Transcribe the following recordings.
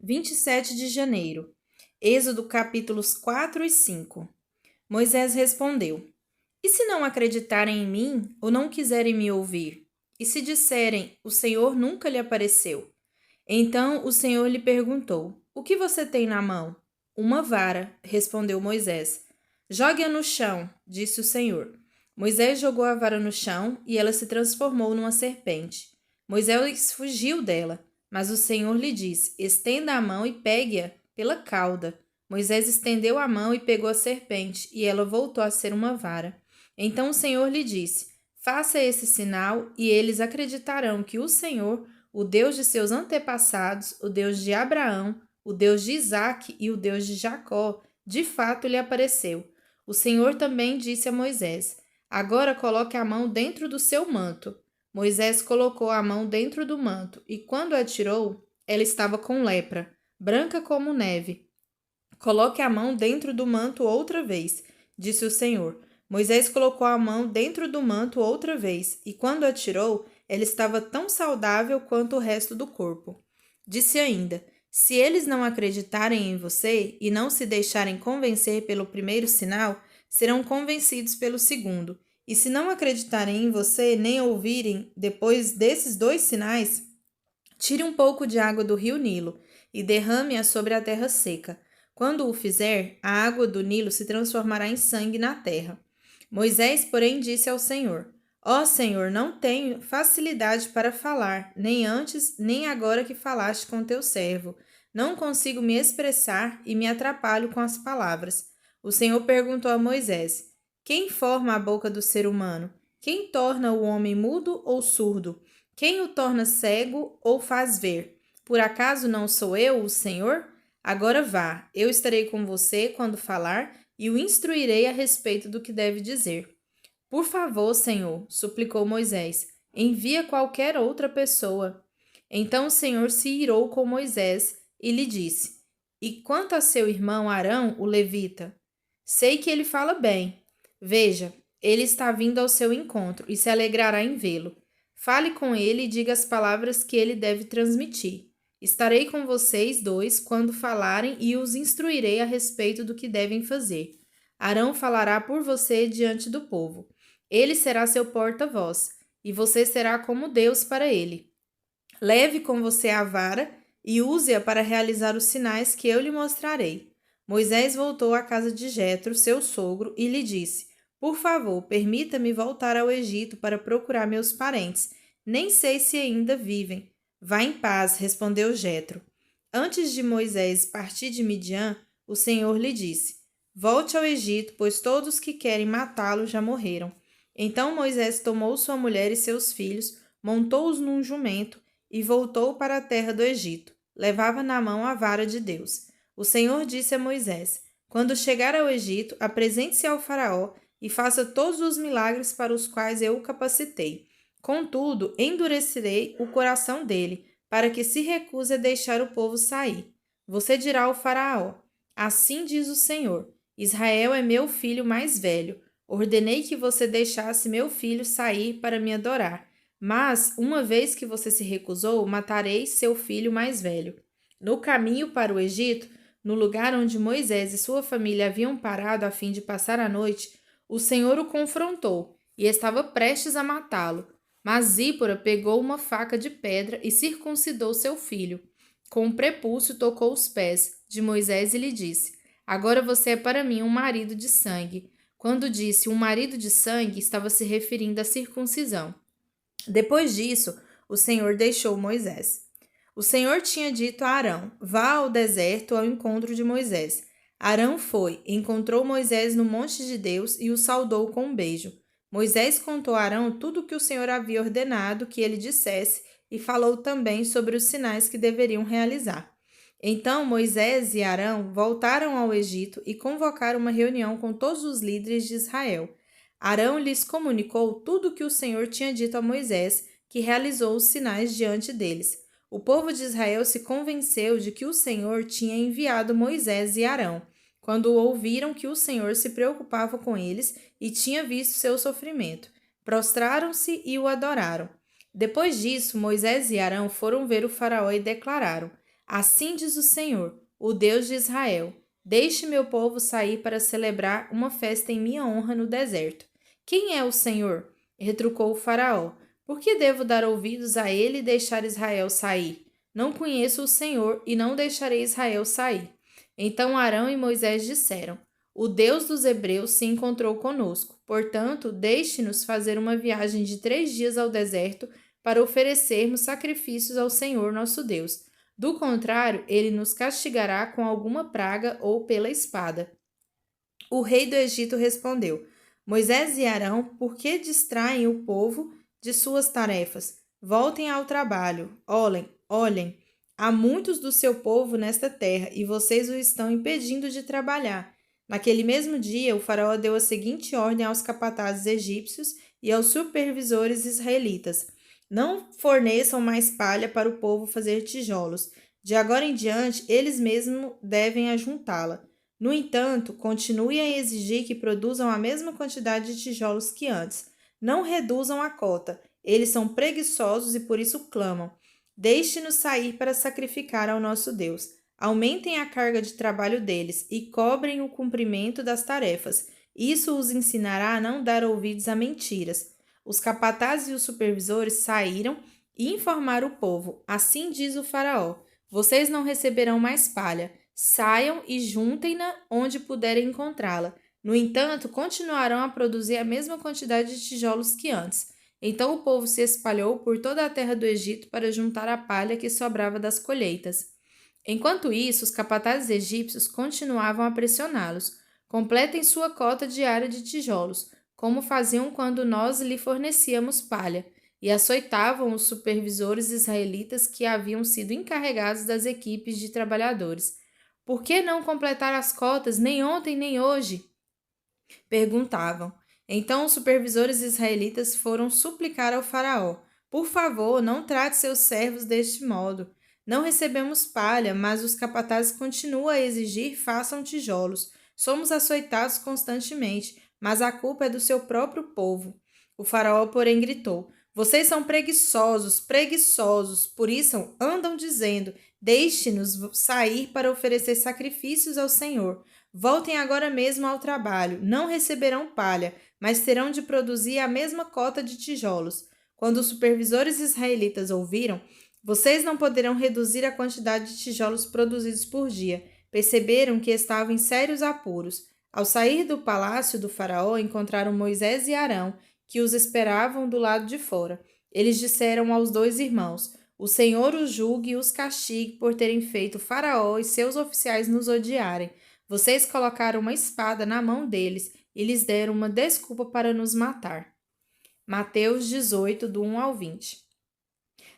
27 de janeiro. Êxodo capítulos 4 e 5. Moisés respondeu: E se não acreditarem em mim ou não quiserem me ouvir? E se disserem: O Senhor nunca lhe apareceu? Então o Senhor lhe perguntou: O que você tem na mão? Uma vara, respondeu Moisés. Jogue-a no chão, disse o Senhor. Moisés jogou a vara no chão e ela se transformou numa serpente. Moisés fugiu dela, mas o Senhor lhe disse: Estenda a mão e pegue-a pela cauda. Moisés estendeu a mão e pegou a serpente, e ela voltou a ser uma vara. Então o Senhor lhe disse: Faça esse sinal, e eles acreditarão que o Senhor, o Deus de seus antepassados, o Deus de Abraão, o Deus de Isaque e o Deus de Jacó, de fato lhe apareceu. O Senhor também disse a Moisés: Agora coloque a mão dentro do seu manto. Moisés colocou a mão dentro do manto, e quando a tirou, ela estava com lepra, branca como neve. Coloque a mão dentro do manto outra vez, disse o Senhor. Moisés colocou a mão dentro do manto outra vez, e quando a tirou, ela estava tão saudável quanto o resto do corpo. Disse ainda: Se eles não acreditarem em você e não se deixarem convencer pelo primeiro sinal, serão convencidos pelo segundo. E se não acreditarem em você nem ouvirem depois desses dois sinais, tire um pouco de água do rio Nilo e derrame-a sobre a terra seca. Quando o fizer, a água do Nilo se transformará em sangue na terra. Moisés, porém, disse ao Senhor: Ó Senhor, não tenho facilidade para falar, nem antes, nem agora que falaste com teu servo. Não consigo me expressar e me atrapalho com as palavras. O Senhor perguntou a Moisés: Quem forma a boca do ser humano? Quem torna o homem mudo ou surdo? Quem o torna cego ou faz ver? Por acaso não sou eu, o Senhor? Agora vá, eu estarei com você quando falar e o instruirei a respeito do que deve dizer. Por favor, Senhor, suplicou Moisés, envia qualquer outra pessoa. Então o Senhor se irou com Moisés e lhe disse: E quanto a seu irmão Arão, o levita? Sei que ele fala bem. Veja, ele está vindo ao seu encontro e se alegrará em vê-lo. Fale com ele e diga as palavras que ele deve transmitir. Estarei com vocês dois quando falarem e os instruirei a respeito do que devem fazer. Arão falará por você diante do povo. Ele será seu porta-voz, e você será como Deus para ele. Leve com você a vara e use-a para realizar os sinais que eu lhe mostrarei. Moisés voltou à casa de Jetro, seu sogro, e lhe disse: Por favor, permita-me voltar ao Egito para procurar meus parentes. Nem sei se ainda vivem. Vá em paz, respondeu Jetro. Antes de Moisés partir de Midian, o Senhor lhe disse: Volte ao Egito, pois todos que querem matá-lo já morreram. Então Moisés tomou sua mulher e seus filhos, montou-os num jumento e voltou para a terra do Egito. Levava na mão a vara de Deus. O Senhor disse a Moisés: Quando chegar ao Egito, apresente-se ao Faraó e faça todos os milagres para os quais eu o capacitei. Contudo, endurecerei o coração dele, para que se recuse a deixar o povo sair. Você dirá ao Faraó: Assim diz o Senhor: Israel é meu filho mais velho. Ordenei que você deixasse meu filho sair para me adorar. Mas, uma vez que você se recusou, matarei seu filho mais velho. No caminho para o Egito, no lugar onde Moisés e sua família haviam parado a fim de passar a noite, o Senhor o confrontou e estava prestes a matá-lo. Mas Zípora pegou uma faca de pedra e circuncidou seu filho. Com o prepúcio tocou os pés de Moisés e lhe disse: Agora você é para mim um marido de sangue. Quando disse um marido de sangue, estava se referindo à circuncisão. Depois disso, o Senhor deixou Moisés. O Senhor tinha dito a Arão: Vá ao deserto ao encontro de Moisés. Arão foi, encontrou Moisés no monte de Deus e o saudou com um beijo. Moisés contou a Arão tudo o que o Senhor havia ordenado que ele dissesse e falou também sobre os sinais que deveriam realizar. Então Moisés e Arão voltaram ao Egito e convocaram uma reunião com todos os líderes de Israel. Arão lhes comunicou tudo o que o Senhor tinha dito a Moisés, que realizou os sinais diante deles. O povo de Israel se convenceu de que o Senhor tinha enviado Moisés e Arão, quando ouviram que o Senhor se preocupava com eles e tinha visto seu sofrimento. Prostraram-se e o adoraram. Depois disso, Moisés e Arão foram ver o faraó e declararam: Assim diz o Senhor, o Deus de Israel: Deixe meu povo sair para celebrar uma festa em minha honra no deserto. Quem é o Senhor? Retrucou o Faraó. Por que devo dar ouvidos a ele e deixar Israel sair? Não conheço o Senhor e não deixarei Israel sair. Então Arão e Moisés disseram: O Deus dos Hebreus se encontrou conosco. Portanto, deixe-nos fazer uma viagem de 3 dias ao deserto para oferecermos sacrifícios ao Senhor nosso Deus. Do contrário, ele nos castigará com alguma praga ou pela espada. O rei do Egito respondeu: Moisés e Arão, por que distraem o povo de suas tarefas? Voltem ao trabalho. Olhem, há muitos do seu povo nesta terra e vocês o estão impedindo de trabalhar. Naquele mesmo dia, o faraó deu a seguinte ordem aos capatazes egípcios e aos supervisores israelitas: Não forneçam mais palha para o povo fazer tijolos. De agora em diante, eles mesmos devem ajuntá-la. No entanto, continue a exigir que produzam a mesma quantidade de tijolos que antes. Não reduzam a cota. Eles são preguiçosos e por isso clamam. Deixe-nos sair para sacrificar ao nosso Deus. Aumentem a carga de trabalho deles e cobrem o cumprimento das tarefas. Isso os ensinará a não dar ouvidos a mentiras. Os capatazes e os supervisores saíram e informaram o povo. Assim diz o faraó: Vocês não receberão mais palha. Saiam e juntem-na onde puderem encontrá-la. No entanto, continuarão a produzir a mesma quantidade de tijolos que antes. Então o povo se espalhou por toda a terra do Egito para juntar a palha que sobrava das colheitas. Enquanto isso, os capatazes egípcios continuavam a pressioná-los. Completem sua cota diária de tijolos, como faziam quando nós lhe fornecíamos palha, e açoitavam os supervisores israelitas que haviam sido encarregados das equipes de trabalhadores. Por que não completar as cotas nem ontem nem hoje? Perguntavam. Então os supervisores israelitas foram suplicar ao faraó: Por favor, não trate seus servos deste modo. Não recebemos palha, mas os capatazes continuam a exigir façam tijolos. Somos açoitados constantemente, mas a culpa é do seu próprio povo. O faraó, porém, gritou: Vocês são preguiçosos, preguiçosos, por isso andam dizendo: Deixe-nos sair para oferecer sacrifícios ao Senhor. Voltem agora mesmo ao trabalho. Não receberão palha, mas terão de produzir a mesma cota de tijolos. Quando os supervisores israelitas ouviram: Vocês não poderão reduzir a quantidade de tijolos produzidos por dia, perceberam que estavam em sérios apuros. Ao sair do palácio do faraó, encontraram Moisés e Arão, que os esperavam do lado de fora. Eles disseram aos 2 irmãos: O Senhor os julgue e os castigue por terem feito Faraó e seus oficiais nos odiarem. Vocês colocaram uma espada na mão deles e lhes deram uma desculpa para nos matar. Mateus 18, do 1 ao 20.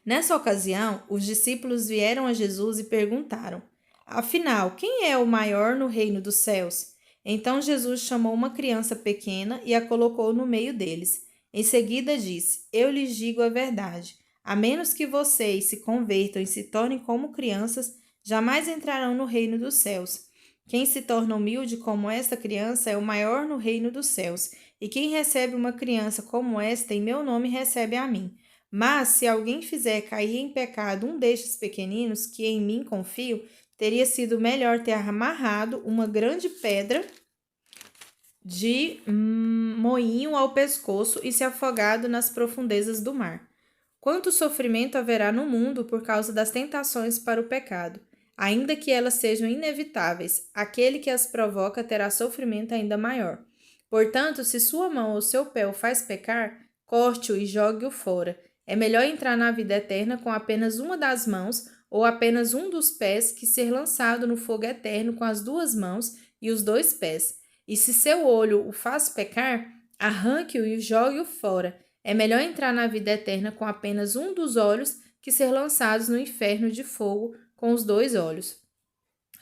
Nessa ocasião, os discípulos vieram a Jesus e perguntaram: Afinal, quem é o maior no reino dos céus? Então Jesus chamou uma criança pequena e a colocou no meio deles. Em seguida disse: Eu lhes digo a verdade. A menos que vocês se convertam e se tornem como crianças, jamais entrarão no reino dos céus. Quem se torna humilde como esta criança é o maior no reino dos céus. E quem recebe uma criança como esta em meu nome recebe a mim. Mas se alguém fizer cair em pecado um destes pequeninos que em mim confio, teria sido melhor ter amarrado uma grande pedra de moinho ao pescoço e se afogado nas profundezas do mar. Quanto sofrimento haverá no mundo por causa das tentações para o pecado? Ainda que elas sejam inevitáveis, aquele que as provoca terá sofrimento ainda maior. Portanto, se sua mão ou seu pé o faz pecar, corte-o e jogue-o fora. É melhor entrar na vida eterna com apenas uma das mãos ou apenas um dos pés que ser lançado no fogo eterno com as 2 mãos e os 2 pés. E se seu olho o faz pecar, arranque-o e jogue-o fora. É melhor entrar na vida eterna com apenas um dos olhos que ser lançados no inferno de fogo com os 2 olhos.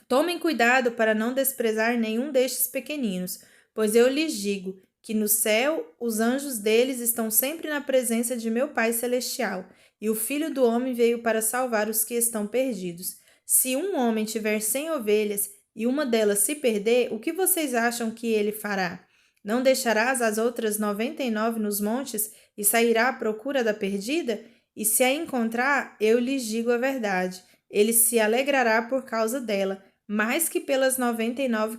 Tomem cuidado para não desprezar nenhum destes pequeninos, pois eu lhes digo que no céu os anjos deles estão sempre na presença de meu Pai Celestial, e o Filho do Homem veio para salvar os que estão perdidos. Se um homem tiver 100 ovelhas e uma delas se perder, o que vocês acham que ele fará? Não deixarás as outras 99 nos montes e sairá à procura da perdida? E se a encontrar, eu lhes digo a verdade. ele se alegrará por causa dela, mais que pelas 99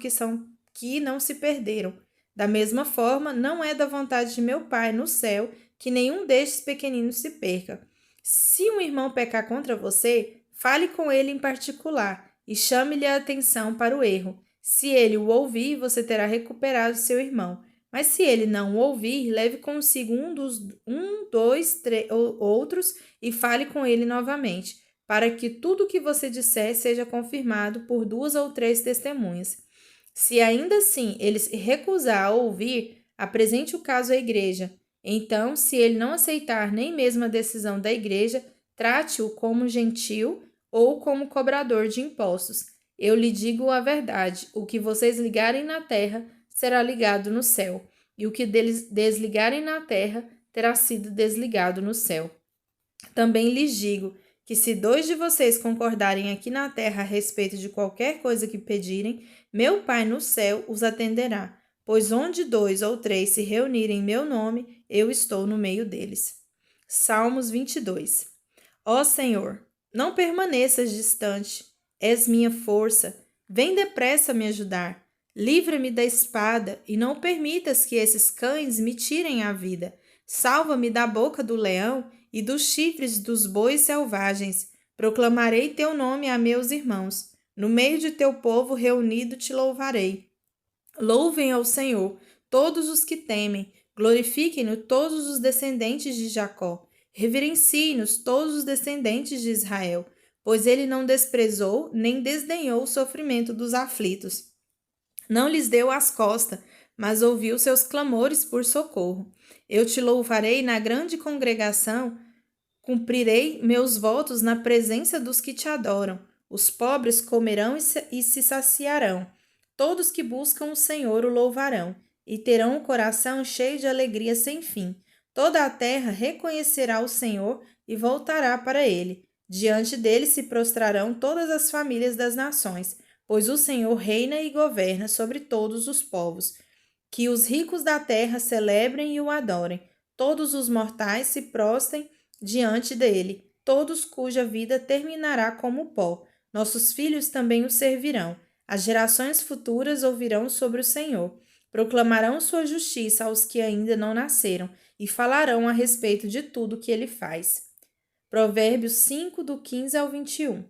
que não se perderam. Da mesma forma, não é da vontade de meu Pai no céu que nenhum destes pequeninos se perca. Se um irmão pecar contra você, fale com ele em particular e chame-lhe a atenção para o erro. Se ele o ouvir, você terá recuperado seu irmão. Mas se ele não o ouvir, leve consigo dois, outros e fale com ele novamente, para que tudo o que você disser seja confirmado por 2 ou 3 testemunhas. Se ainda assim ele se recusar a ouvir, apresente o caso à igreja. Então, se ele não aceitar nem mesmo a decisão da igreja, trate-o como gentil ou como cobrador de impostos. Eu lhe digo a verdade: o que vocês ligarem na terra será ligado no céu, e o que desligarem na terra terá sido desligado no céu. Também lhes digo que se 2 de vocês concordarem aqui na terra a respeito de qualquer coisa que pedirem, meu Pai no céu os atenderá, pois onde 2 ou 3 se reunirem em meu nome, eu estou no meio deles. Salmos 22. Ó Senhor, não permaneças distante, és minha força, vem depressa me ajudar. Livra-me da espada e não permitas que esses cães me tirem a vida. Salva-me da boca do leão e dos chifres dos bois selvagens. Proclamarei teu nome a meus irmãos. No meio de teu povo reunido te louvarei. Louvem ao Senhor todos os que temem. Glorifiquem-no todos os descendentes de Jacó. Reverenciem-nos todos os descendentes de Israel, pois ele não desprezou nem desdenhou o sofrimento dos aflitos. Não lhes deu as costas, mas ouviu seus clamores por socorro. Eu te louvarei na grande congregação, cumprirei meus votos na presença dos que te adoram. Os pobres comerão e se saciarão. Todos que buscam o Senhor o louvarão, e terão o coração cheio de alegria sem fim. Toda a terra reconhecerá o Senhor e voltará para ele. Diante dele se prostrarão todas as famílias das nações, pois o Senhor reina e governa sobre todos os povos. Que os ricos da terra celebrem e o adorem, todos os mortais se prostrem diante dele, todos cuja vida terminará como pó. Nossos filhos também o servirão. As gerações futuras ouvirão sobre o Senhor, proclamarão sua justiça aos que ainda não nasceram e falarão a respeito de tudo que ele faz. Provérbios 5, do 15 ao 21.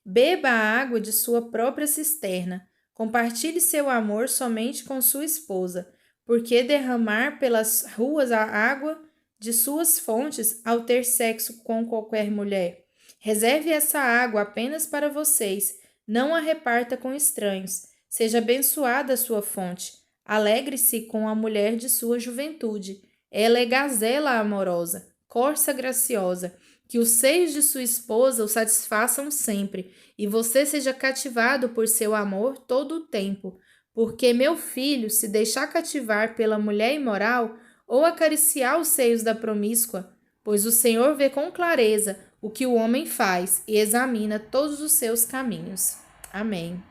Beba a água de sua própria cisterna. Compartilhe seu amor somente com sua esposa, porque derramar pelas ruas a água de suas fontes ao ter sexo com qualquer mulher. Reserve essa água apenas para vocês, não a reparta com estranhos. Seja abençoada a sua fonte. Alegre-se com a mulher de sua juventude. Ela é gazela amorosa, corça graciosa. Que os seios de sua esposa o satisfaçam sempre, e você seja cativado por seu amor todo o tempo. Porque, meu filho, se deixar cativar pela mulher imoral, ou acariciar os seios da promíscua, pois o Senhor vê com clareza o que o homem faz e examina todos os seus caminhos. Amém.